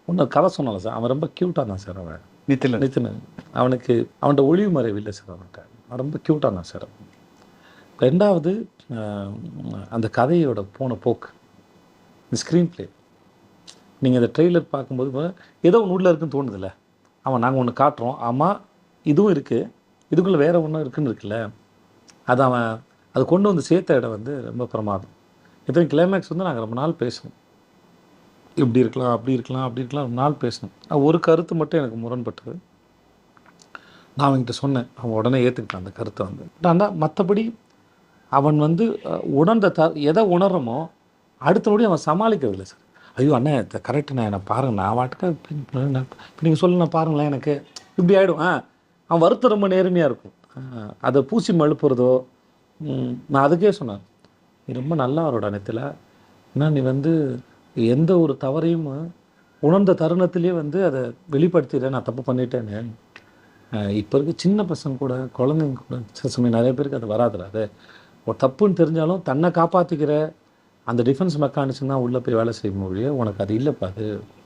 இன்னொரு கதை சொன்னால சார், அவன் ரொம்ப க்யூட்டாக இருந்தான் சார் அவன். நித்திலன். நித்தினன். அவனுக்கு அவன்கிட்ட ஒளிவு மறைவு இல்லை சார் அவன்கிட்ட. அவன் ரொம்ப க்யூட்டாக இருந்தான் சார். 2வது அந்த கதையோட போன போக்கு, இந்த ஸ்க்ரீன் ப்ளே. நீங்கள் அந்த ட்ரெய்லர் பார்க்கும்போது ஏதோ ஒன்று உள்ள இருக்குன்னு தோணுதில்ல. ஆமாம், நாங்கள் ஒன்று காட்டுறோம், ஆமாம் இதுவும் இருக்குது, இதுக்குள்ளே வேறு ஒன்றும் இருக்குன்னு இருக்குல்ல, அது அவன் அது கொண்டு வந்து சேர்த்த இடம் வந்து ரொம்ப பிரமாதம். இத்தனை கிளைமேக்ஸ் வந்து நாங்கள் ரொம்ப நாள் பேசணும், இப்படி இருக்கலாம், அப்படி இருக்கலாம், அப்படி இருக்கலாம், ரொம்ப நாள் பேசணும். ஒரு கருத்து மட்டும் எனக்கு முரண்பட்டது. நான் அவன்கிட்ட சொன்னேன், அவன் உடனே ஏற்றுக்கிட்டான் அந்த கருத்தை வந்து. ஆனால் மற்றபடி அவன் வந்து உணர்ந்த எதை உணர்றமோ அடுத்த நொடி அவன் சமாளிக்கிறது இல்லை சார். ஐயோ அண்ணே கரெக்டுண்ணே, நான் பாருங்க, நான் வாட்டுக்க இப்போ நீங்கள் சொல்ல நான் பாருங்களேன் எனக்கு இப்படி ஆகிடும். அவன் வருத்தம் ரொம்ப நேர்மையாக இருக்கும். அதை பூசி மழுப்புறதோ, நான் அதுக்கே சொன்னேன், நீ ரொம்ப நல்லா அவரோட அனைத்தில், ஏன்னா நீ வந்து எந்த ஒரு தவறையும் உணர்ந்த தருணத்திலே வந்து அதை வெளிப்படுத்திடுறேன், நான் தப்பு பண்ணிட்டேன்னு. இப்போ இருக்க சின்ன பசங்க கூட, குழந்தைங்க கூட சில சமயம் நிறைய பேருக்கு அது வராதுல்ல. அது ஒரு தப்புன்னு தெரிஞ்சாலும் தன்னை காப்பாற்றிக்கிற அந்த டிஃபென்ஸ் மெக்கானிசம் தான் உள்ளே போய் வேலை செய்யும் மொழியே, உனக்கு அது இல்லைப்பா அது